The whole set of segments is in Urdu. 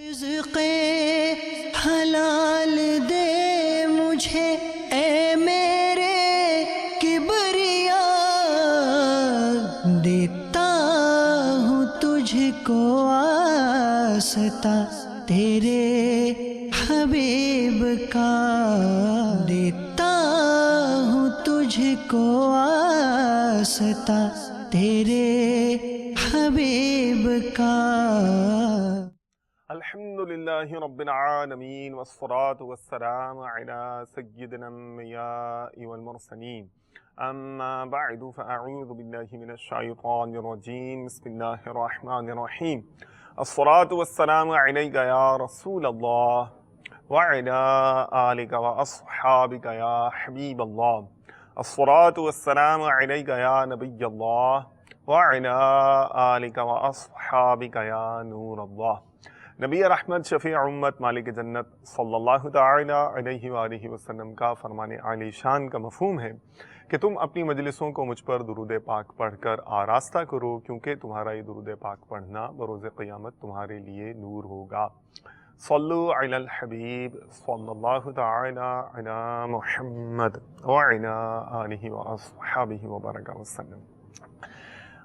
رزق حلال دے مجھے اے میرے کبریا، دیتا ہوں تجھ کو واسطہ تیرے حبیب کا، دیتا ہوں تجھ کو واسطہ تیرے حبیب کا۔ الحمدللہ رب العالمین والصلاة والسلام علی سیدنا الانبیاء والمرسلین، اما بعد فاعوذ باللہ من الشیطان الرجیم، بسم اللہ الرحمن الرحیم۔ الصلاة والسلام علیک یا رسول اللہ وعلی آلک واصحابک یا حبیب اللہ، الصلاة والسلام علیک یا نبی اللہ وعلی آلک واصحابک یا نور اللہ۔ نبی رحمت شفیع امت مالک جنت صلی اللہ تعالی علیہ وآلہ وسلم کا فرمان عالی شان کا مفہوم ہے کہ تم اپنی مجلسوں کو مجھ پر درود پاک پڑھ کر آراستہ کرو، کیونکہ تمہارا یہ درود پاک پڑھنا بروز قیامت تمہارے لیے نور ہوگا۔ صلو علی الحبیب صلی اللہ تعالی علی محمد وعلی آلہ واصحابہ وبارک وسلم۔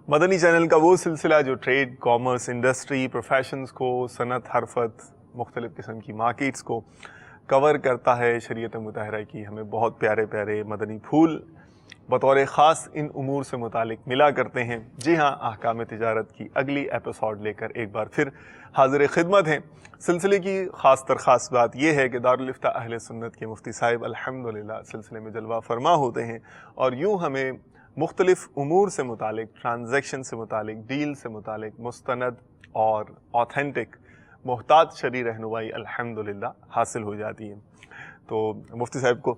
مدنی چینل کا وہ سلسلہ جو ٹریڈ، کامرس، انڈسٹری، پروفیشنز کو، صنعت، حرفت، مختلف قسم کی مارکیٹس کو کور کرتا ہے۔ شریعت مطہرہ کی ہمیں بہت پیارے پیارے مدنی پھول بطور خاص ان امور سے متعلق ملا کرتے ہیں۔ جی ہاں، احکام تجارت کی اگلی ایپیسوڈ لے کر ایک بار پھر حاضر خدمت ہیں۔ سلسلے کی خاص تر خاص بات یہ ہے کہ دارالفتہ اہل سنت کے مفتی صاحب الحمدللہ سلسلے میں جلوہ فرما ہوتے ہیں، اور یوں ہمیں مختلف امور سے متعلق، ٹرانزیکشن سے متعلق، ڈیل سے متعلق مستند اور آتھینٹک محتاط شرعی رہنمائی الحمدللہ حاصل ہو جاتی ہے۔ تو مفتی صاحب کو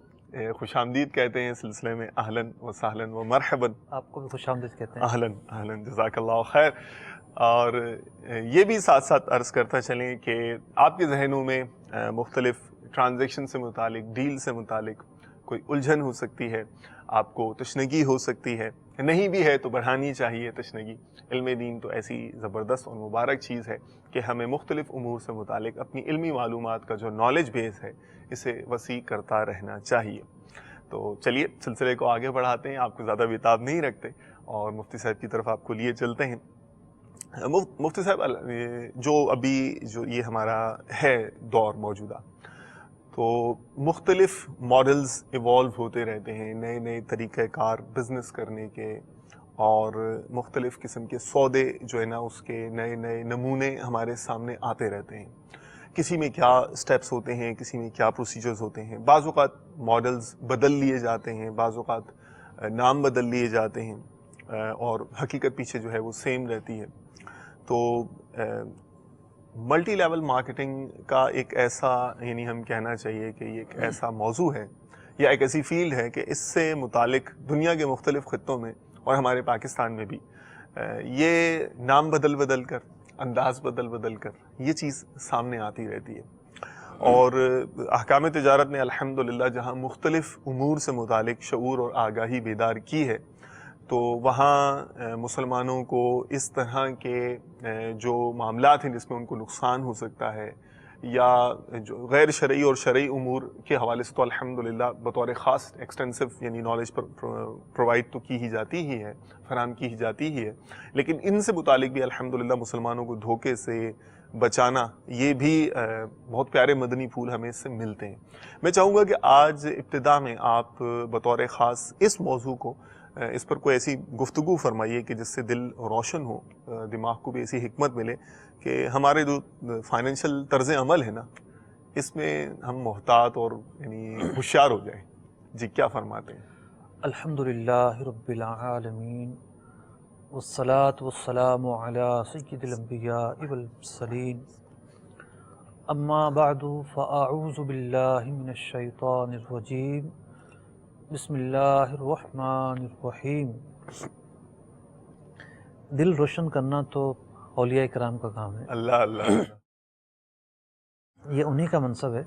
خوش آمدید کہتے ہیں سلسلے میں، اہلاً و سہلاً و مرحباً۔ آپ کو بھی خوش آمدید کہتے ہیں۔ اہلاً جزاک اللہ خیر۔ اور یہ بھی ساتھ ساتھ عرض کرتا چلیں کہ آپ کے ذہنوں میں مختلف ٹرانزیکشن سے متعلق، ڈیل سے متعلق کوئی الجھن ہو سکتی ہے، آپ کو تشنگی ہو سکتی ہے، نہیں بھی ہے تو بڑھانی چاہیے تشنگی۔ علم دین تو ایسی زبردست اور مبارک چیز ہے کہ ہمیں مختلف امور سے متعلق اپنی علمی معلومات کا جو نالج بیس ہے اسے وسیع کرتا رہنا چاہیے۔ تو چلیے سلسلے کو آگے بڑھاتے ہیں، آپ کو زیادہ بیتاب نہیں رکھتے اور مفتی صاحب کی طرف آپ کو لیے چلتے ہیں۔ مفتی صاحب، جو یہ ہمارا ہے دور موجودہ، تو مختلف ماڈلز ایوالو ہوتے رہتے ہیں، نئے نئے طریقہ کار بزنس کرنے کے، اور مختلف قسم کے سودے جو ہے نا اس کے نئے نئے نمونے ہمارے سامنے آتے رہتے ہیں۔ کسی میں کیا سٹیپس ہوتے ہیں، کسی میں کیا پروسیجرز ہوتے ہیں، بعض اوقات ماڈلز بدل لیے جاتے ہیں، بعض اوقات نام بدل لیے جاتے ہیں، اور حقیقت پیچھے جو ہے وہ سیم رہتی ہے۔ تو ملٹی لیول مارکیٹنگ کا ایک ایسا، یعنی ہم کہنا چاہیے کہ یہ ایک ایسا موضوع ہے یا ایک ایسی فیلڈ ہے کہ اس سے متعلق دنیا کے مختلف خطوں میں اور ہمارے پاکستان میں بھی یہ نام بدل کر، انداز بدل کر یہ چیز سامنے آتی رہتی ہے۔ اور احکام تجارت نے الحمدللہ جہاں مختلف امور سے متعلق شعور اور آگاہی بیدار کی ہے، تو وہاں مسلمانوں کو اس طرح کے جو معاملات ہیں جس میں ان کو نقصان ہو سکتا ہے، یا جو غیر شرعی اور شرعی امور کے حوالے سے تو الحمدللہ بطور خاص ایکسٹینسو یعنی نالج پر پرووائڈ تو کی ہی جاتی ہی ہے، فراہم کی ہی جاتی ہی ہے، لیکن ان سے متعلق بھی الحمدللہ مسلمانوں کو دھوکے سے بچانا، یہ بھی بہت پیارے مدنی پھول ہمیں اس سے ملتے ہیں۔ میں چاہوں گا کہ آج ابتدا میں آپ بطور خاص اس موضوع کو، اس پر کوئی ایسی گفتگو فرمائیے کہ جس سے دل روشن ہو، دماغ کو بھی ایسی حکمت ملے کہ ہمارے جو فائنینشیل طرز عمل ہے نا، اس میں ہم محتاط اور یعنی ہوشیار ہو جائیں۔ جی کیا فرماتے ہیں؟ الحمدللہ رب العالمین، والصلاة والسلام علی سید الانبیاء والمرسلین، اما بعد فاعوذ باللہ من الشیطان الرجیم، بسم اللہ الرحمن الرحیم۔ دل روشن کرنا تو اولیاء کرام کا کام ہے۔ اللہ اللہ، یہ انہی کا منصب ہے۔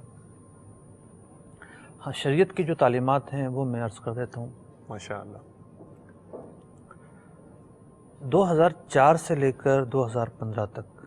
ہاں، شریعت کی جو تعلیمات ہیں وہ میں عرض کر دیتا ہوں۔ ماشاءاللہ۔ 2004 سے لے کر 2015 تک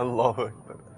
اللہ اکبر.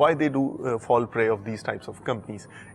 Why they do fall prey of these types of companies?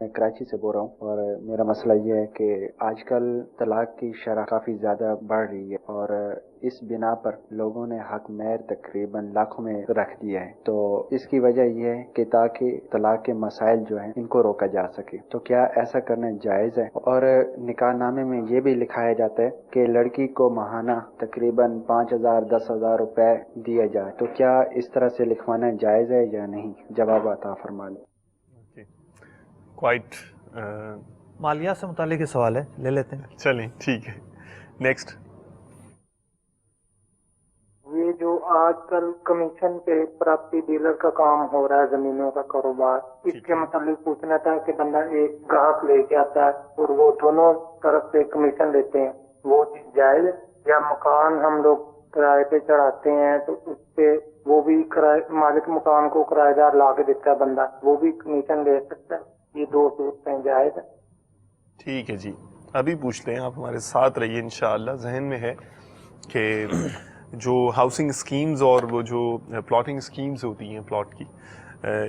میں کراچی سے بول رہا ہوں، اور میرا مسئلہ یہ ہے کہ آج کل طلاق کی شرح کافی زیادہ بڑھ رہی ہے، اور اس بنا پر لوگوں نے حق مہر تقریباً لاکھوں میں رکھ دیا ہے۔ تو اس کی وجہ یہ ہے کہ تاکہ طلاق کے مسائل جو ہیں ان کو روکا جا سکے، تو کیا ایسا کرنا جائز ہے؟ اور نکاح نامے میں یہ بھی لکھایا جاتا ہے کہ لڑکی کو ماہانہ تقریباً 5,000 10,000 روپے دیے جائے، تو کیا اس طرح سے لکھوانا جائز ہے یا نہیں؟ جواب عطا فرما لیں۔ کوائٹ مالیات سے متعلق یہ سوال ہے، لے لیتے ہیں۔ چلیں ٹھیک ہے، نیکسٹ۔ یہ جو آج کل کمیشن پہ پراپرٹی ڈیلر کا کام ہو رہا ہے، زمینوں کا کاروبار، اس کے متعلق پوچھنا تھا کہ بندہ ایک گاہک لے کے آتا ہے اور وہ دونوں طرف سے کمیشن لیتے ہیں، وہ چیز جائز ہے؟ یا مکان ہم لوگ کرائے پہ چڑھاتے ہیں تو اس پہ وہ بھی مالک مکان کو کرایہ دار لا کے دیتا ہے بندہ، وہ بھی کمیشن لے سکتا ہے؟ یہ دو صورتیں جائز ہے؟ ٹھیک ہے جی، ابھی پوچھ لیں، آپ ہمارے ساتھ رہیے انشاءاللہ۔ ذہن میں ہے کہ جو ہاؤسنگ اسکیمز اور وہ جو پلاٹنگ اسکیمز ہوتی ہیں پلاٹ کی،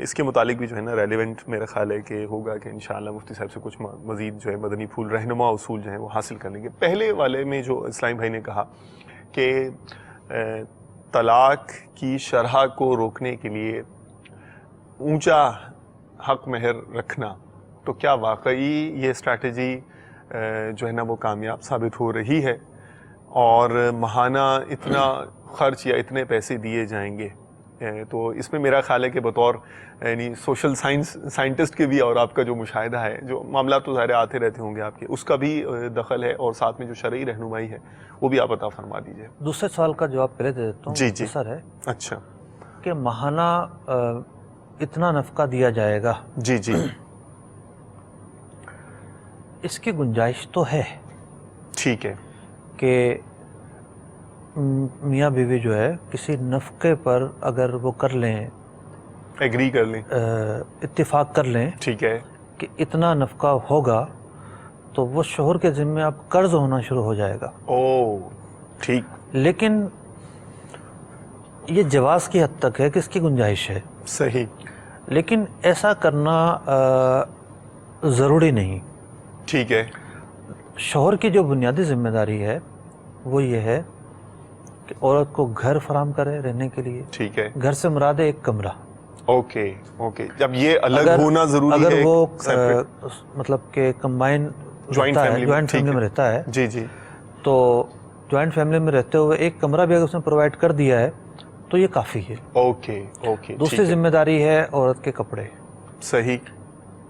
اس کے متعلق بھی جو ہے نا ریلیونٹ میرا خیال ہے کہ ہوگا کہ انشاءاللہ مفتی صاحب سے کچھ مزید جو ہے مدنی پھول رہنما اصول جو ہیں وہ حاصل کر لیں گے۔ پہلے والے میں جو اسلام بھائی نے کہا کہ طلاق کی شرح کو روکنے کے لیے اونچا حق مہر رکھنا، تو کیا واقعی یہ اسٹریٹجی جو ہے نا وہ کامیاب ثابت ہو رہی ہے، اور ماہانہ اتنا خرچ یا اتنے پیسے دیے جائیں گے؟ تو اس میں میرا خیال ہے کہ بطور یعنی سوشل سائنٹسٹ کے بھی، اور آپ کا جو مشاہدہ ہے، جو معاملات تو ظاہر آتے رہتے ہوں گے آپ کے، اس کا بھی دخل ہے، اور ساتھ میں جو شرعی رہنمائی ہے وہ بھی آپ عطا فرما دیجیے۔ دوسرے سوال کا جواب پہلے دے دیتا ہوں۔ جی سر ہے اچھا کہ ماہانہ اتنا نفقہ دیا جائے گا، جی جی اس کی گنجائش تو ہے ٹھیک ہے کہ میاں بیوی جو ہے کسی نفقے پر اگر وہ کر لیں، ایگری کر لیں، اتفاق کر لیں ٹھیک ہے، کہ اتنا نفقہ ہوگا، تو وہ شوہر کے ذمہ اب قرض ہونا شروع ہو جائے گا۔ او ٹھیک، لیکن یہ جواز کی حد تک ہے کہ اس کی گنجائش ہے، صحیح، لیکن ایسا کرنا ضروری نہیں۔ ٹھیک ہے، شوہر کی جو بنیادی ذمہ داری ہے وہ یہ ہے کہ عورت کو گھر فراہم کرے رہنے کے لیے۔ ٹھیک ہے، گھر سے مراد ہے ایک کمرہ۔ اوکے اوکے، جب یہ الگ ہونا ضروری ہے، اگر وہ مطلب کہ کمبائن جوائنٹ فیملی میں رہتا ہے، جی جی، تو جوائنٹ فیملی میں رہتے ہوئے ایک کمرہ بھی اگر اس نے پرووائڈ کر دیا ہے تو یہ کافی ہے۔ اوکے اوکے، دوسری ذمہ داری ہے عورت کے کپڑے، صحیح،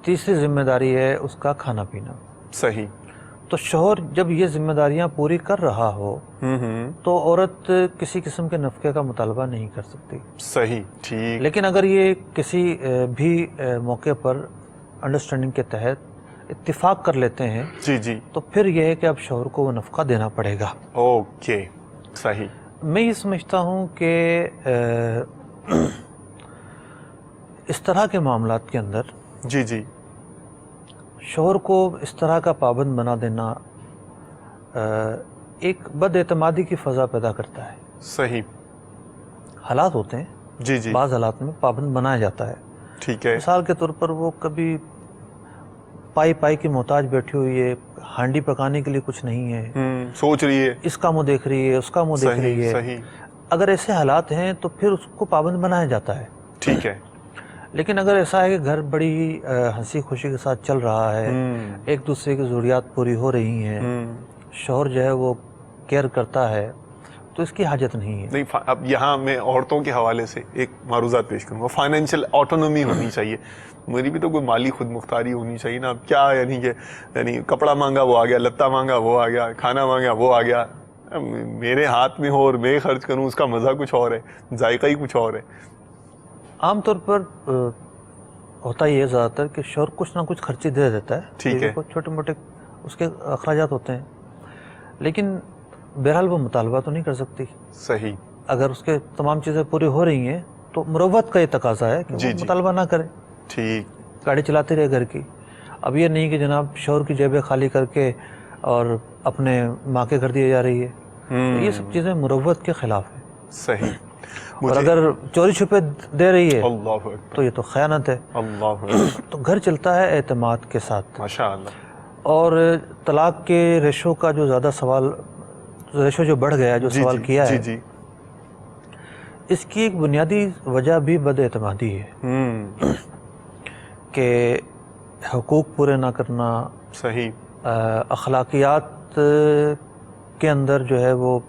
تیسری ذمہ داری ہے اس کا کھانا پینا۔ صحیح، تو شوہر جب یہ ذمہ داریاں پوری کر رہا ہو تو عورت کسی قسم کے نفقے کا مطالبہ نہیں کر سکتی۔ صحیح، ٹھیک، لیکن اگر یہ کسی بھی موقع پر انڈرسٹینڈنگ کے تحت اتفاق کر لیتے ہیں جی جی، تو پھر یہ ہے کہ اب شوہر کو وہ نفقہ دینا پڑے گا۔ اوکے، صحیح، میں یہ سمجھتا ہوں کہ اس طرح کے معاملات کے اندر جی جی، شوہر کو اس طرح کا پابند بنا دینا ایک بد اعتمادی کی فضا پیدا کرتا ہے۔ صحیح، حالات ہوتے ہیں، جی جی، بعض حالات میں پابند بنایا جاتا ہے۔ ٹھیک ہے، مثال کے طور پر وہ کبھی پائی کی محتاج بیٹھی ہوئی ہے، ہانڈی پکانے کے لیے کچھ نہیں ہے، سوچ رہی ہے، اس کا منہ دیکھ رہی ہے، اس کا منہ دیکھ رہی ہے۔ صحیح، اگر ایسے حالات ہیں تو پھر اس کو پابند بنایا جاتا ہے۔ ٹھیک ہے، لیکن اگر ایسا ہے کہ گھر بڑی ہنسی خوشی کے ساتھ چل رہا ہے، ایک دوسرے کی ضروریات پوری ہو رہی ہیں، شوہر جو ہے وہ کیئر کرتا ہے، تو اس کی حاجت نہیں ہے۔ نہیں، اب یہاں میں عورتوں کے حوالے سے ایک معروضات پیش کروں گا۔ فائنینشیل آٹونومی ہونی چاہیے، میری بھی تو کوئی مالی خود مختاری ہونی چاہیے نا۔ اب کیا یعنی کہ کپڑا مانگا وہ آ گیا، لتا مانگا وہ آ گیا، کھانا مانگا وہ آ گیا، میرے ہاتھ میں ہو اور میں خرچ کروں، اس کا مزہ کچھ اور ہے، ذائقہ ہی کچھ اور ہے۔ عام طور پر ہوتا یہ زیادہ تر کہ شوہر کچھ نہ کچھ خرچی دے دیتا ہے، ٹھیک ہے، چھوٹے موٹے اس کے اخراجات ہوتے ہیں، لیکن بہرحال وہ مطالبہ تو نہیں کر سکتی۔ صحیح، اگر اس کے تمام چیزیں پوری ہو رہی ہیں تو مروت کا یہ تقاضا ہے کہ وہ مطالبہ نہ کرے، ٹھیک، گاڑی چلاتے رہے گھر کی۔ اب یہ نہیں کہ جناب شوہر کی جیبیں خالی کر کے اور اپنے ماں کے گھر دیے جا رہی ہے، یہ سب چیزیں مروت کے خلاف ہیں۔ صحیح۔ اور اگر چوری چھپے دے رہی ہے اللہ اکبر، تو یہ تو خیانت ہے. اللہ اکبر، تو گھر چلتا ہے اعتماد کے ساتھ. ماشاء اللہ. اور طلاق کے ریشو کا جو زیادہ سوال، ریشو جو بڑھ گیا، جو سوال کیا ہے، جی اس کی ایک بنیادی وجہ بھی بد اعتمادی ہے کہ حقوق پورے نہ کرنا، صحیح، اخلاقیات کے اندر جو ہے وہ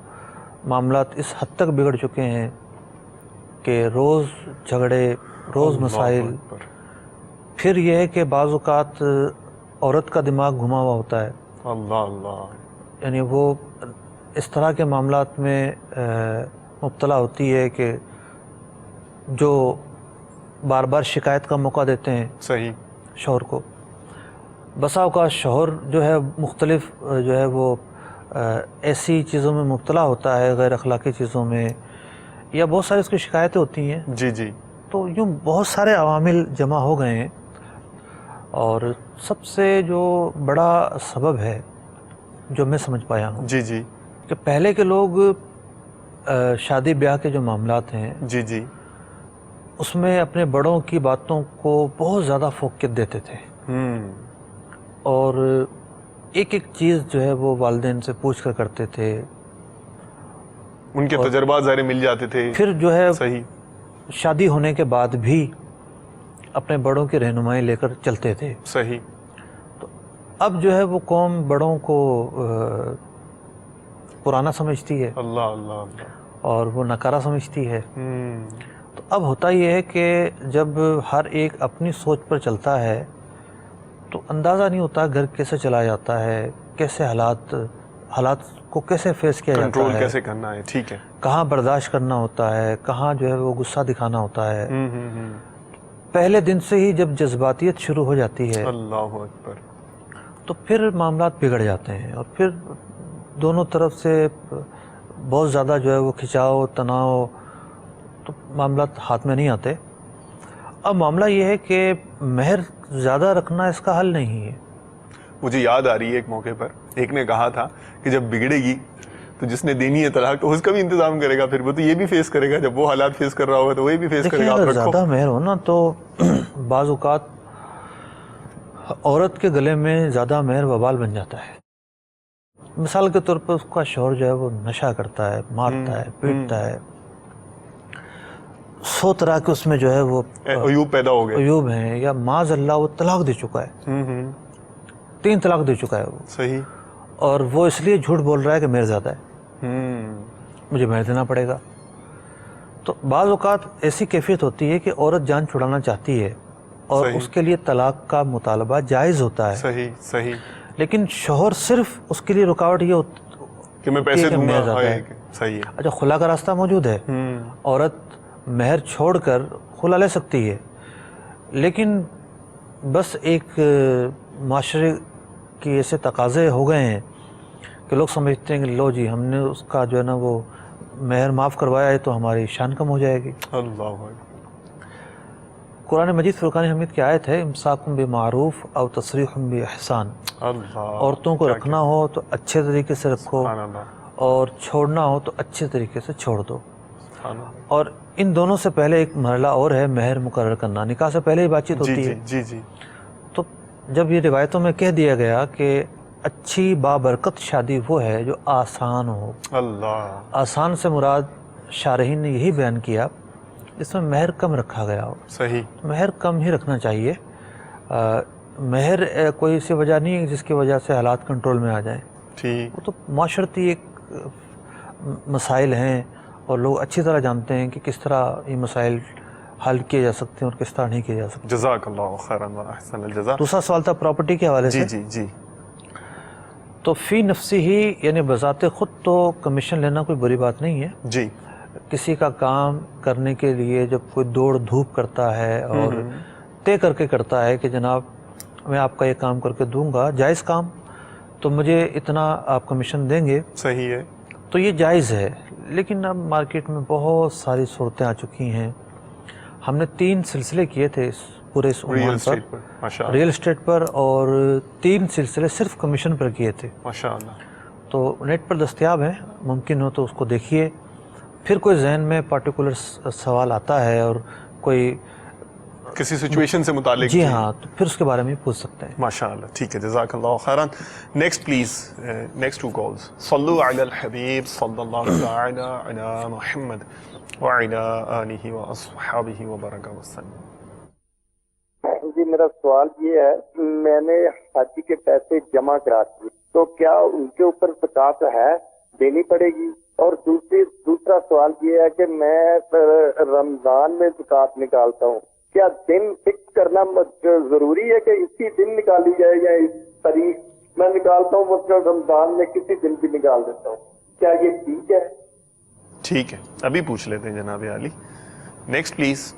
معاملات اس حد تک بگڑ چکے ہیں کہ روز جھگڑے، روز مسائل. پھر یہ ہے کہ بعض اوقات عورت کا دماغ گھما ہوا ہوتا ہے، اللہ اللہ، یعنی وہ اس طرح کے معاملات میں مبتلا ہوتی ہے کہ جو بار بار شکایت کا موقع دیتے ہیں صحیح، شوہر کو. بسا اوقات شوہر جو ہے مختلف جو ہے وہ ایسی چیزوں میں مبتلا ہوتا ہے، غیر اخلاقی چیزوں میں، یا بہت ساری اس کی شکایتیں ہوتی ہیں. جی تو یوں بہت سارے عوامل جمع ہو گئے ہیں، اور سب سے جو بڑا سبب ہے جو میں سمجھ پایا ہوں جی کہ پہلے کے لوگ شادی بیاہ کے جو معاملات ہیں جی اس میں اپنے بڑوں کی باتوں کو بہت زیادہ فوقیت دیتے تھے، اور ایک ایک چیز جو ہے وہ والدین سے پوچھ کر کرتے تھے. ان کے تجربات ظاہر مل جاتے تھے. پھر جو ہے صحیح، شادی ہونے کے بعد بھی اپنے بڑوں کی رہنمائی لے کر چلتے تھے. صحیح. تو اب جو ہے وہ قوم بڑوں کو پرانا سمجھتی ہے، اللہ اللہ اللہ، اور وہ نکارا سمجھتی ہے. تو اب ہوتا یہ ہے کہ جب ہر ایک اپنی سوچ پر چلتا ہے تو اندازہ نہیں ہوتا گھر کیسے چلایا جاتا ہے، کیسے حالات کو کیسے فیس کیا جاتا ہے، کنٹرول کیسے کرنا ہے. ٹھیک ہے، کہاں برداشت کرنا ہوتا ہے، کہاں جو ہے وہ غصہ دکھانا ہوتا ہے. پہلے دن سے ہی جب جذباتیت شروع ہو جاتی ہے اللہ اکبر، تو پھر معاملات بگڑ جاتے ہیں، اور پھر دونوں طرف سے بہت زیادہ جو ہے وہ کھچاؤ تناؤ، تو معاملات ہاتھ میں نہیں آتے. اب معاملہ یہ ہے کہ مہر زیادہ رکھنا اس کا حل نہیں ہے. مجھے یاد آ رہی ہے ایک موقع پر ایک نے کہا تھا کہ جب بگڑے گی تو جس نے دینی ہے طلاق تو اس کا بھی انتظام کرے گا، پھر وہ تو یہ بھی فیس کرے گا، جب وہ حالات فیس کر رہا ہوگا تو وہی بھی فیس کرے گا. اگر زیادہ مہر ہو نا تو بعض اوقات عورت کے گلے میں زیادہ مہر وبال بن جاتا ہے. مثال کے طور پر اس کا شوہر جو ہے وہ نشہ کرتا ہے، مارتا ہے، پیٹتا ہے، 100 طرح کے اس میں جو ہے وہ عیوب پیدا ہو گئے، عیوب ہیں، یا معاذ اللہ وہ طلاق دے چکا ہے، 3 طلاق دے چکا ہے وہ. صحیح. اور وہ اس لیے جھوٹ بول رہا ہے کہ مہر زیادہ ہے، مجھے مہر دینا پڑے گا. تو بعض اوقات ایسی کیفیت ہوتی ہے کہ عورت جان چھڑانا چاہتی ہے اور اس کے لیے طلاق کا مطالبہ جائز ہوتا ہے. صحیح صحیح. لیکن شوہر صرف اس کے لیے رکاوٹ یہ ہوتی کہ میں پیسے دوں گا. صحیح ہے. اچھا، خلا کا راستہ موجود ہے، عورت مہر چھوڑ کر خلا لے سکتی ہے، لیکن بس ایک معاشرے کی ایسے تقاضے ہو گئے ہیں کہ لوگ سمجھتے ہیں کہ لو جی ہم نے اس کا جو ہے نا وہ مہر معاف کروایا ہے تو ہماری شان کم ہو جائے گی. اللہ. قرآن مجید فرقان حمید کی آیت ہے، امساکم بمعروف او تسریح باحسان. عورتوں کو رکھنا ہو تو اچھے طریقے سے رکھو، اور چھوڑنا ہو تو اچھے طریقے سے چھوڑ دو. اور ان دونوں سے پہلے ایک مرحلہ اور ہے، مہر مقرر کرنا. نکاح سے پہلے ہی بات چیت ہوتی ہے. جی جی. تو جب یہ روایتوں میں کہہ دیا گیا کہ اچھی بابرکت شادی وہ ہے جو آسان ہو. اللہ. آسان سے مراد شارحین نے یہی بیان کیا جس میں مہر کم رکھا گیا ہو. صحیح. مہر کم ہی رکھنا چاہیے. مہر کوئی ایسی وجہ نہیں ہے جس کی وجہ سے حالات کنٹرول میں آ جائیں. ٹھیک. وہ تو معاشرتی ایک مسائل ہیں، اور لوگ اچھی طرح جانتے ہیں کہ کس طرح یہ مسائل حل کیے جا سکتے ہیں اور کس طرح نہیں کیے جا سکتے. جزاک اللہ خیرا و احسن الجزاء. دوسرا سوال تھا پراپرٹی کے حوالے سے. جی جی. تو فی نفسی ہی، یعنی بذات خود تو کمیشن لینا کوئی بری بات نہیں ہے. جی. کسی کا کام کرنے کے لیے جب کوئی دوڑ دھوپ کرتا ہے اور طے کر کے کرتا ہے کہ جناب میں آپ کا یہ کام کر کے دوں گا، جائز کام، تو مجھے اتنا آپ کمیشن دیں گے. صحیح ہے. تو یہ جائز ہے. لیکن اب مارکیٹ میں بہت ساری صورتیں آ چکی ہیں. ہم نے 3 سلسلے کیے تھے پورے اس عنوان پر، ریل اسٹیٹ پر، اور 3 سلسلے صرف کمیشن پر کیے تھے. ماشاء اللہ. تو نیٹ پر دستیاب ہیں، ممکن ہو تو اس کو دیکھیے. پھر کوئی ذہن میں پارٹیکولر سوال آتا ہے اور کوئی کسی سچویشن سے متعلق. جی ہاں، تو پھر اس کے بارے میں پوچھ سکتے ہیں. ماشاء اللہ، ٹھیک ہے، جزاک اللہ خیران. Next please, next 2 calls. صلو علی الحبیب صلی اللہ تعالی علی محمد وعلی آلہ واصحابہ وبارک وسلم. جی میرا سوال یہ ہے، میں نے حج کے پیسے جمع کرا دیے تو کیا ان کے اوپر زکوٰۃ ہے، دینی پڑے گی؟ اور دوسرا سوال یہ ہے کہ میں رمضان میں زکوٰۃ نکالتا ہوں، کیا دن فکس کرنا ضروری ہے کہ اسی دن نکالی جائے یا اس تاریخ میں نکالتا ہوں، مطلب رمضان میں کسی دن بھی نکال دیتا ہوں، کیا یہ ٹھیک ہے؟ ٹھیک ہے، ابھی پوچھ لیتے ہیں جناب علی. Next please.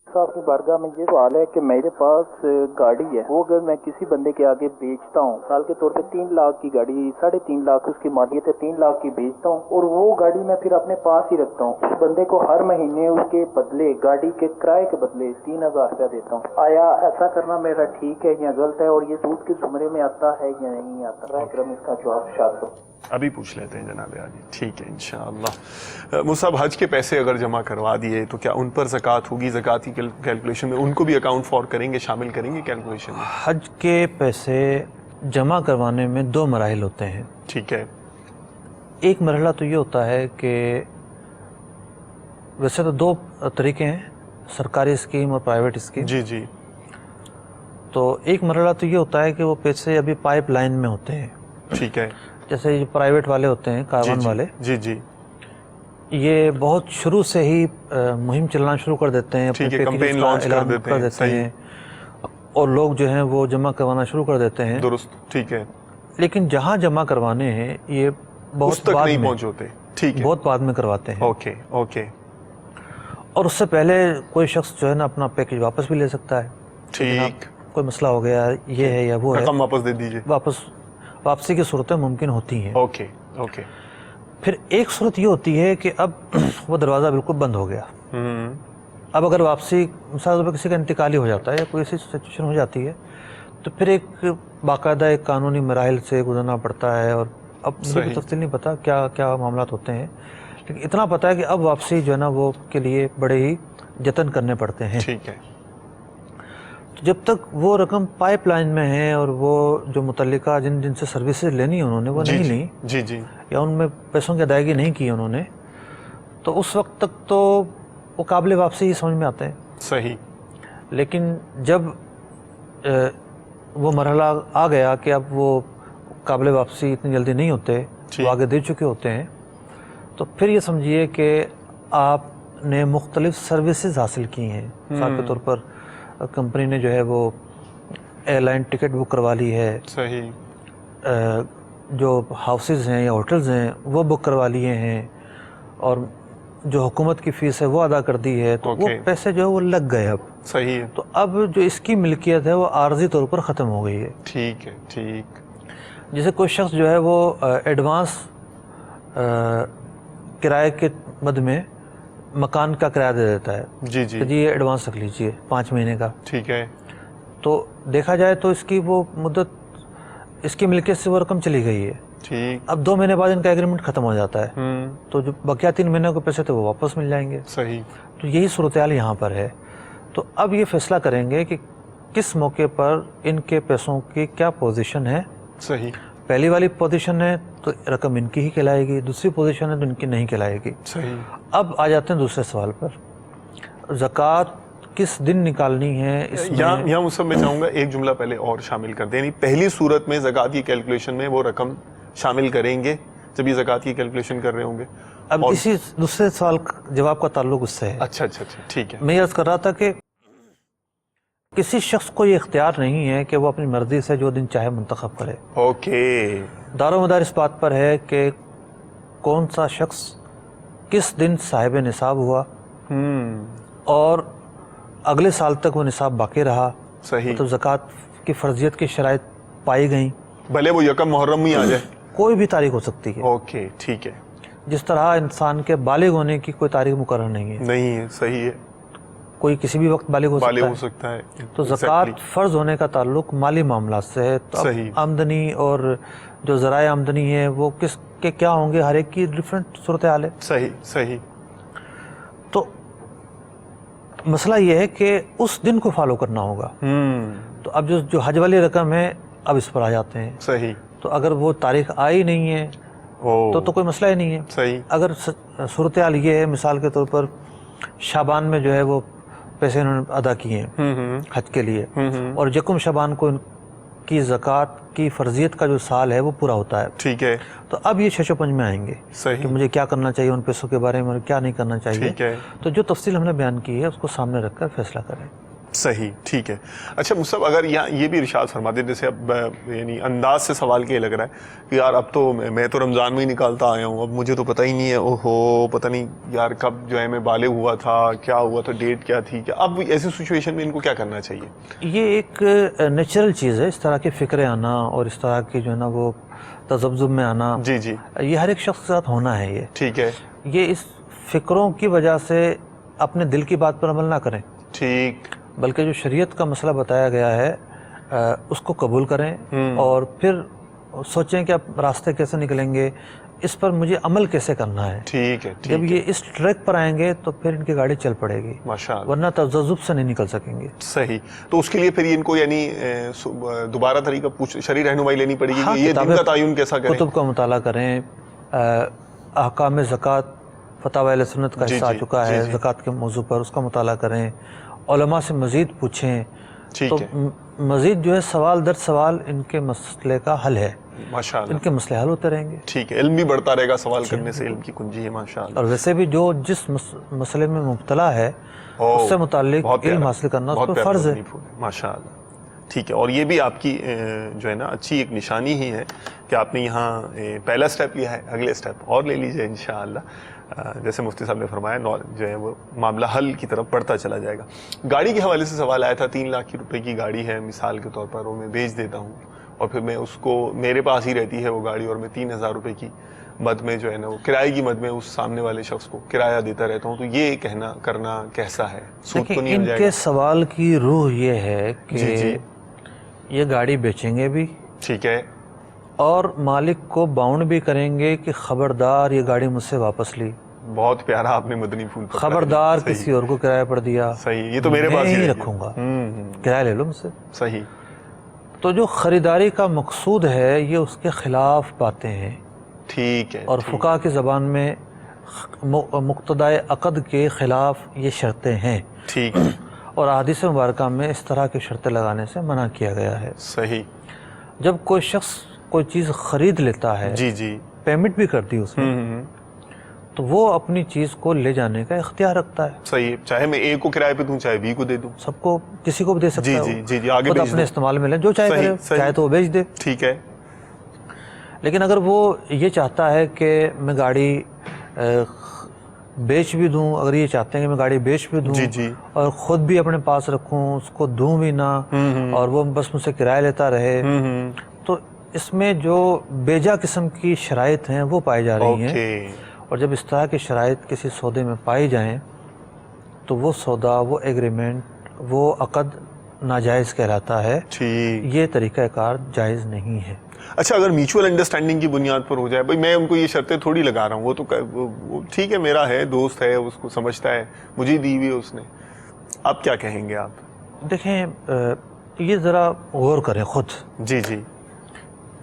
صاحب کی بارگاہ میں یہ سوال ہے کہ میرے پاس گاڑی ہے، وہ اگر میں کسی بندے کے آگے بیچتا ہوں، مثال کے طور پہ 3 لاکھ کی گاڑی، 3.5 لاکھ اس کی مالیت ہے، 3 لاکھ کی بیچتا ہوں اور وہ گاڑی میں پھر اپنے پاس ہی رکھتا ہوں، اس بندے کو ہر مہینے اس کے بدلے، گاڑی کے کرائے کے بدلے 3000 روپیہ دیتا ہوں. آیا ایسا کرنا میرا ٹھیک ہے یا غلط ہے، اور یہ سود کے زمرے میں آتا ہے یا نہیں آتا؟ براہ کرم اس کا جواب شاد دو. ابھی پوچھ لیتے ہیں جناب علی. ٹھیک ہے انشاءاللہ. مصعب، حج کے پیسے اگر جمع کروا دیے تو کیا ان پر زکوٰۃ ہوگی؟ زکوٰۃ کی کیلکولیشن میں ان کو بھی اکاؤنٹ فار کریں گے، شامل کریں گے کیلکولیشن میں؟ حج کے پیسے جمع کروانے میں 2 مراحل ہوتے ہیں. ٹھیک ہے. ایک مرحلہ تو یہ ہوتا ہے کہ ویسے تو 2 طریقے ہیں، سرکاری اسکیم اور پرائیویٹ اسکیم. جی جی. تو ایک مرحلہ تو یہ ہوتا ہے کہ وہ پیسے ابھی پائپ لائن میں ہوتے ہیں. ٹھیک ہے. جیسے یہ پرائیویٹ والے ہوتے ہیں، کاروان والے، جی جی، یہ بہت شروع سے ہی مہم چلانا شروع کر دیتے ہیں، ٹھیک ہے، کمپین لانچ کر دیتے ہیں اور لوگ جو ہیں وہ جمع کروانا شروع کر دیتے ہیں. درست. ٹھیک ہے. لیکن جہاں جمع کروانے ہیں یہ بہت بعد نہیں میں پہنچ ہوتے. ٹھیک ہے. بہت بعد میں کرواتے ہیں. Okay okay. اور اس سے پہلے کوئی شخص جو ہے نا اپنا پیکج واپس بھی لے سکتا ہے. ٹھیک. کوئی مسئلہ ہو گیا، یہ ہے یا وہ ہے، رقم واپس دے دیجیے. واپسی کی صورتیں ممکن ہوتی ہیں. Okay okay. پھر ایک صورت یہ ہوتی ہے کہ اب وہ دروازہ بالکل بند ہو گیا. اب اگر واپسی مثال طور پر کسی کا انتقال ہی ہو جاتا ہے یا کوئی ایسی سچویشن ہو جاتی ہے تو پھر ایک باقاعدہ ایک قانونی مراحل سے گزرنا پڑتا ہے. اور اب مجھے تفصیل نہیں پتا کیا کیا معاملات ہوتے ہیں، لیکن اتنا پتا ہے کہ اب واپسی جو ہے نا وہ کے لیے بڑے ہی جتن کرنے پڑتے ہیں. ٹھیک ہے. جب تک وہ رقم پائپ لائن میں ہے اور وہ جو متعلقہ جن سے سروسز لینی ہے انہوں نے وہ نہیں لیں، جی جی، یا ان میں پیسوں کی ادائیگی نہیں کی انہوں نے، تو اس وقت تک تو وہ قابل واپسی ہی سمجھ میں آتے ہیں. صحیح. لیکن جب وہ مرحلہ آ گیا کہ اب وہ قابل واپسی اتنی جلدی نہیں ہوتے، وہ آگے دے چکے ہوتے ہیں، تو پھر یہ سمجھیے کہ آپ نے مختلف سروسز حاصل کی ہیں. مثال کے طور پر کمپنی نے جو ہے وہ ایئر لائن ٹکٹ بک کروا لی ہے، صحیح، جو ہاؤسز ہیں یا ہوٹلز ہیں وہ بک کروا لیے ہیں، اور جو حکومت کی فیس ہے وہ ادا کر دی ہے، تو وہ پیسے جو ہے وہ لگ گئے. اب صحیح ہے. تو اب جو اس کی ملکیت ہے وہ عارضی طور پر ختم ہو گئی ہے. ٹھیک ہے. ٹھیک. جیسے کوئی شخص جو ہے وہ ایڈوانس کرائے کے مد میں مکان کا کرایہ دے دیتا ہے، جی جی جی یہ ایڈوانس رکھ لیجیے 5 مہینے کا. ٹھیک ہے. تو دیکھا جائے تو اس کی وہ مدت، اس کی ملکیت سے وہ رقم چلی گئی ہے. ٹھیک. اب 2 مہینے بعد ان کا ایگریمنٹ ختم ہو جاتا ہے، تو جو بقیہ 3 مہینے کے پیسے تھے وہ واپس مل جائیں گے. صحیح. تو یہی صورتحال یہاں پر ہے. تو اب یہ فیصلہ کریں گے کہ کس موقع پر ان کے پیسوں کی کیا پوزیشن ہے. صحیح. پہلی والی پوزیشن ہے تو رقم ان کی ہی کہلائے گی، دوسری پوزیشن ہے تو ان کی نہیں کہلائے گی. صحیح. اب آ جاتے ہیں دوسرے سوال پر، زکوٰۃ کس دن نکالنی ہے. یہاں مصعب میں چاہوں گا ایک جملہ پہلے اور شامل کر دیں. پہلی صورت میں زکوٰۃ کی کیلکولیشن میں وہ رقم شامل کریں گے جب یہ زکوٰۃ کی کیلکولیشن کر رہے ہوں گے. اب اسی دوسرے سوال جواب کا تعلق اس سے ہے. اچھا اچھا اچھا، ٹھیک ہے. میں یہ عرض کر رہا تھا کہ کسی شخص کو یہ اختیار نہیں ہے کہ وہ اپنی مرضی سے جو دن چاہے منتخب کرے. اوکے. دار و مدار اس بات پر ہے کہ کون سا شخص کس دن صاحب نصاب ہوا اور اگلے سال تک وہ نصاب باقی رہا. صحیح. تو زکوٰۃ کی فرضیت کی شرائط پائی گئیں، بھلے وہ یکم محرم میں آ جائے، کوئی بھی تاریخ ہو سکتی ہے. اوکے ٹھیک ہے. جس طرح انسان کے بالغ ہونے کی کوئی تاریخ مقرر نہیں ہے. نہیں ہے. صحیح ہے. کوئی کسی بھی وقت بالغ ہو سکتا ہے. تو زکوٰۃ فرض ہونے کا تعلق مالی معاملات سے ہے. تو آمدنی اور جو ذرائع آمدنی ہے وہ کس کے کیا ہوں گے، ہر ایک کی ڈفرینٹ صورتحال ہے. صحیح صحیح. تو مسئلہ یہ ہے کہ اس دن کو فالو کرنا ہوگا. تو اب جو حج والی رقم ہے اب اس پر آ جاتے ہیں. صحیح. تو اگر وہ تاریخ آئی نہیں ہے تو کوئی مسئلہ ہی نہیں ہے. صحیح. اگر صورتحال یہ ہے مثال کے طور پر شعبان میں جو ہے وہ پیسے انہوں نے ادا کیے ہیں حج کے لیے، اور یکم شعبان کو ان کی زکوٰۃ کی فرضیت کا جو سال ہے وہ پورا ہوتا ہے. ٹھیک ہے. تو اب یہ 605 میں آئیں گے صحیح. کہ مجھے کیا کرنا چاہیے ان پیسوں کے بارے میں اور کیا نہیں کرنا چاہیے. ٹھیک ہے. تو جو تفصیل ہم نے بیان کی ہے اس کو سامنے رکھ کر فیصلہ کریں. صحیح. ٹھیک ہے. اچھا مصطفیٰ، اگر یہاں یہ بھی ارشاد فرما دیں، جیسے اب یعنی انداز سے سوال یہ لگ رہا ہے کہ یار اب تو میں تو رمضان میں ہی نکالتا آیا ہوں، اب مجھے تو پتہ ہی نہیں ہے، اوہو پتہ نہیں یار کب جو ہے میں بالغ ہوا تھا، کیا ہوا تھا، ڈیٹ کیا تھی، کیا اب ایسی سچویشن میں ان کو کیا کرنا چاہیے؟ یہ ایک نیچرل چیز ہے، اس طرح کی فکریں آنا اور اس طرح کی جو ہے نا وہ تذبذب میں آنا. جی جی. یہ ہر ایک شخص کے ساتھ ہونا ہے. یہ ٹھیک ہے. یہ اس فکروں کی وجہ سے اپنے دل کی بات پر عمل نہ کریں. ٹھیک. بلکہ جو شریعت کا مسئلہ بتایا گیا ہے اس کو قبول کریں اور پھر سوچیں کہ اب راستے کیسے نکلیں گے، اس پر مجھے عمل کیسے کرنا ہے. ٹھیک ہے. جب یہ اس ٹریک پر آئیں گے تو پھر ان کی گاڑی چل پڑے گی، ماشاءاللہ، ورنہ تذبذب سے نہیں نکل سکیں گے. صحیح. تو اس کے لیے پھر ان کو یعنی دوبارہ طریقہ شرعی رہنمائی لینی پڑے گی کہ یہ دن کا تعین کیسا کریں. کتب کا مطالعہ کریں، احکام زکوٰۃ فتاوی اہل سنت کا حصہ آ چکا ہے زکوٰۃ کے موضوع پر، اس کا مطالعہ کریں، علماء سے مزید پوچھیں. تو مزید جو ہے سوال در سوال ان کے مسئلے کا حل ہے. ماشاءاللہ. ان کے مسئلے حل ہوتے رہیں گے. ٹھیک ہے. علم بھی بڑھتا رہے گا، سوال کرنے سے علم کی کنجی ہے. ماشاءاللہ. اور ویسے بھی جو جس مسئلے میں مبتلا ہے اس سے متعلق علم حاصل کرنا اس پر فرض ہے. ماشاءاللہ. ٹھیک ہے. اور یہ بھی آپ کی جو ہے نا اچھی ایک نشانی ہی ہے کہ آپ نے یہاں پہلا سٹیپ لیا ہے، اگلے سٹیپ اور لے لیجئے انشاءاللہ. جیسے مفتی صاحب نے فرمایا جو ہے وہ معاملہ حل کی طرف بڑھتا چلا جائے گا. گاڑی کے حوالے سے سوال آیا تھا. 3 لاکھ روپے کی گاڑی ہے مثال کے طور پر، وہ میں بیچ دیتا ہوں اور پھر میں اس کو میرے پاس ہی رہتی ہے وہ گاڑی، اور میں 3000 روپے کی مد میں جو ہے نا وہ کرائے کی مد میں اس سامنے والے شخص کو کرایہ دیتا رہتا ہوں. تو یہ کہنا کرنا کیسا ہے؟ سود تو نہیں ہو جائے گا؟ ان کے سوال کی روح یہ ہے کہ یہ گاڑی بیچیں گے بھی، ٹھیک ہے، اور مالک کو باؤنڈ بھی کریں گے کہ خبردار یہ گاڑی مجھ سے واپس لی. بہت پیارا آپ نے مدنی پھول پکڑا. خبردار کسی اور کو کرایہ پر دیا. صحیح. یہ تو میرے پاس ہی رکھوں گا، کرایہ لے لو مجھ سے. صحیح. تو جو خریداری کا مقصود ہے یہ اس کے خلاف باتیں ہیں. ٹھیک ہے. اور فقہاء کی زبان میں مقتضائے عقد کے خلاف یہ شرطیں ہیں. ٹھیک. اور احادیث مبارکہ میں اس طرح کی شرطیں لگانے سے منع کیا گیا ہے. صحیح. جب کوئی شخص کوئی چیز خرید لیتا ہے، جی جی، پیمنٹ بھی کرتی ہے اس میں، تو وہ اپنی چیز کو لے جانے کا اختیار رکھتا ہے. صحیح. چاہے میں اے کو کرائے پہ دوں چاہے بی کو دے دوں، سب کو، کسی کو بھی دے سکتا ہے. جی جی جی، آگے خود اپنے استعمال میں لیں، جو چاہے کرے، چاہے تو وہ بیچ دے. ٹھیک ہے. لیکن اگر وہ یہ چاہتا ہے کہ میں گاڑی بیچ بھی دوں، اگر یہ چاہتے ہیں کہ میں گاڑی بیچ بھی دوں اور خود بھی اپنے پاس رکھوں، اس کو دوں بھی نہ، اور وہ بس مجھ سے کرایہ لیتا رہے، تو اس میں جو بیجا قسم کی شرائط ہیں وہ پائی جا رہی ہیں. اور جب اس طرح کی شرائط کسی سودے میں پائی جائیں تو وہ سودا، وہ ایگریمنٹ، وہ عقد ناجائز کہلاتا ہے. یہ طریقہ کار جائز نہیں ہے. اچھا، اگر میوچول انڈرسٹینڈنگ کی بنیاد پر ہو جائے، بھائی میں ان کو یہ شرطیں تھوڑی لگا رہا ہوں، وہ تو ٹھیک ہے، میرا ہے، دوست ہے، اس کو سمجھتا ہے، مجھے دی ہوئی ہے اس نے، اب کیا کہیں گے آپ؟ دیکھیں، یہ ذرا غور کریں خود. جی جی.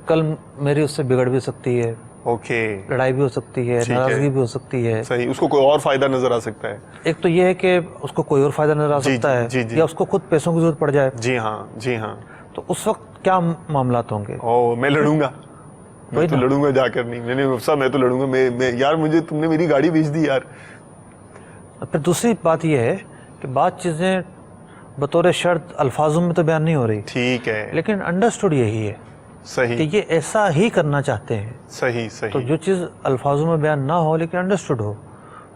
کل میری اس سے بگڑ بھی سکتی ہے، اوکے، لڑائی بھی ہو سکتی ہے، ناراضگی بھی ہو سکتی ہے. صحیح. اس کو کوئی اور فائدہ نظر آ سکتا ہے. ایک تو یہ ہے کہ اس کو کوئی اور فائدہ نظر آ سکتا ہے، یا اس کو خود پیسوں کی ضرورت پڑ جائے. جی ہاں، جی ہاں. تو اس وقت کیا معاملات ہوں گے؟ میں لڑوں گا، میں تو لڑوں گا جا کر. نہیں میں تو لڑوں گا. میں یار مجھے تم نے میری گاڑی بیچ دی یار. پھر دوسری بات یہ ہے کہ بعض چیزیں بطور شرط الفاظوں میں تو بیان نہیں ہو رہی، ٹھیک ہے، لیکن انڈرسٹوڈ یہی ہے صحیح، کہ یہ ایسا ہی کرنا چاہتے ہیں. صحیح صحیح. تو جو چیز الفاظوں میں بیان نہ ہو لیکن انڈرسٹوڈ ہو،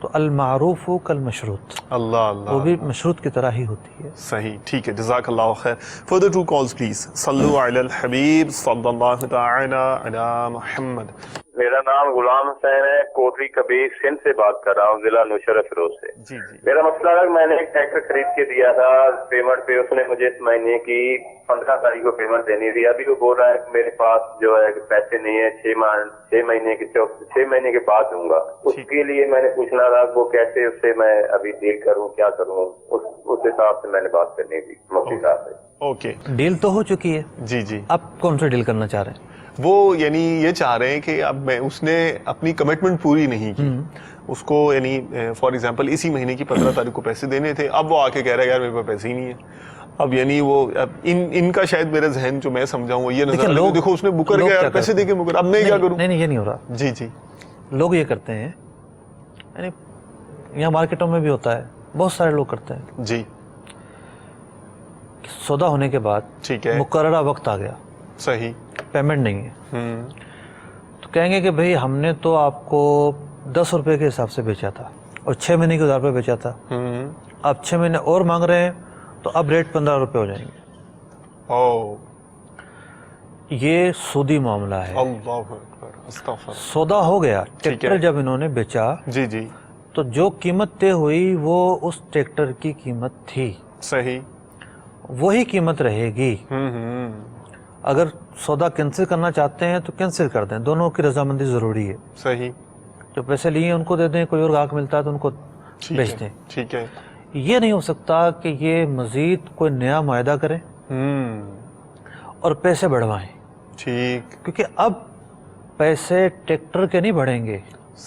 تو المعروف کالمشروط، اللہ اللہ، وہ بھی مشروط کی طرح ہی ہوتی ہے. صحیح. ٹھیک ہے، جزاک اللہ خیر. Further 2 calls please. صلو علی الحبیب صلی اللہ تعالی علی محمد. میرا نام غلام حسین ہے، کوٹری کبیر سندھ سے بات کر رہا ہوں، ضلع نوشہرہ فیروز سے۔ جی جی میرا مسئلہ ہے، میں نے ایک ٹریکٹر خرید کے دیا تھا پیمنٹ پہ، اس نے مجھے اس مہینے کی 15 تاریخ کو پیمنٹ دینی تھی۔ ابھی وہ بول رہا ہے کہ میرے پاس جو ہے پیسے نہیں ہیں، 6 مہینے کے بعد دوں گا۔ اس کے لیے میں نے پوچھنا تھا وہ کیسے اس سے میں ابھی ڈیل کروں، کیا کروں، اس حساب سے میں نے بات کرنی تھی مفتی صاحب سے۔ اوکے، ڈیل تو ہو چکی ہے، جی جی، اب کون سے ڈیل کرنا چاہ رہے ہیں؟ وہ یعنی یہ چاہ رہے ہیں کہ اب اس نے اپنی کمٹمنٹ پوری نہیں کی، اس کو یعنی فار ایگزامپل اسی مہینے کی 15 تاریخ کو پیسے دینے تھے، اب وہ آ کے کہہ رہا ہے یار میرے پاس پیسے ہی نہیں ہیں۔ اب یعنی وہ ان کا شاید میرا ذہن جو میں سمجھاؤں وہ یہ نظر آ رہا ہے، دیکھو اس نے مکر گیا، پیسے دے کے مکر، اب میں کیا کروں؟ نہیں یہ نہیں ہو رہا۔ جی جی، لوگ یہ کرتے ہیں، یعنی یہاں مارکیٹوں میں بھی ہوتا ہے، بہت سارے لوگ کرتے ہیں جی، سودا ہونے کے بعد ٹھیک ہے، مقررہ وقت آ گیا، صحیح، پیمنٹ نہیں ہے، تو کہیں گے کہ بھئی ہم نے تو آپ کو 10 روپے کے حساب سے بیچا تھا اور 6 مہینے کے 1000 روپے بیچا تھا، اب 6 مہینے اور مانگ رہے ہیں تو اب ریٹ 15 روپے ہو جائیں گے۔ یہ سودی معاملہ ہے، اللہ اکبر، استغفر۔ سودا ہو گیا، ٹریکٹر جب انہوں نے بیچا جی جی، تو جو قیمت طے ہوئی وہ اس ٹریکٹر کی قیمت تھی، صحیح، وہی قیمت رہے گی۔ اگر سودا کینسل کرنا چاہتے ہیں تو کینسل کر دیں، دونوں کی رضامندی ضروری ہے۔ صحیح، جو پیسے لیے ان کو دے دیں، کوئی اور گاہک ملتا ہے تو ان کو بیچ دیں۔ ٹھیک ہے، یہ نہیں ہو سکتا کہ یہ مزید کوئی نیا معاہدہ کریں اور پیسے بڑھوائیں، ٹھیک، کیونکہ اب پیسے ٹریکٹر کے نہیں بڑھیں گے،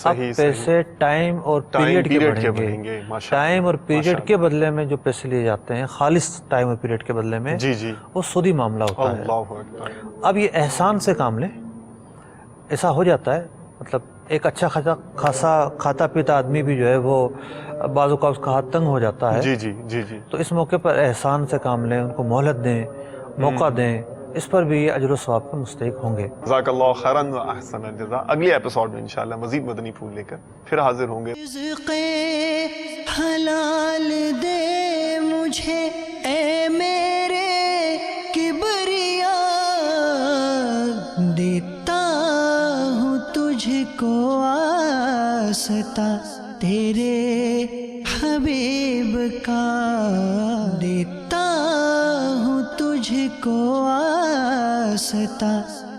اب پیسے ٹائم اور پیریڈ کے بڑھیں گے۔ ٹائم اور پیریڈ کے بدلے میں جو پیسے لیے جاتے ہیں، خالص ٹائم اور پیریڈ کے بدلے میں، جی جی، وہ سودی معاملہ ہوتا ہے۔ اللہ اکبر، اب یہ احسان سے کام لیں، ایسا ہو جاتا ہے، مطلب ایک اچھا خاصا کھاتا پیتا آدمی بھی جو ہے وہ بعض اوقات اس کا ہاتھ تنگ ہو جاتا ہے، جی جی جی جی، تو اس موقع پر احسان سے کام لیں، ان کو مہلت دیں، موقع دیں، اس پر بھی یہ اجر و ثواب کے مستحق ہوں گے۔ جزاک اللہ خیراً و احسن الجزاء۔ اگلے ایپیسوڈ میں انشاءاللہ مزید مدنی پھول لے کر پھر حاضر ہوں گے۔ رزق حلال دے مجھے اے میرے کبریا، دیتا ہوں تجھ کو واسطہ تیرے حبیب کا، دیتا ہوں تجھ کو واسطہ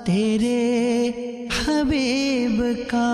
تیرے حبیب کا۔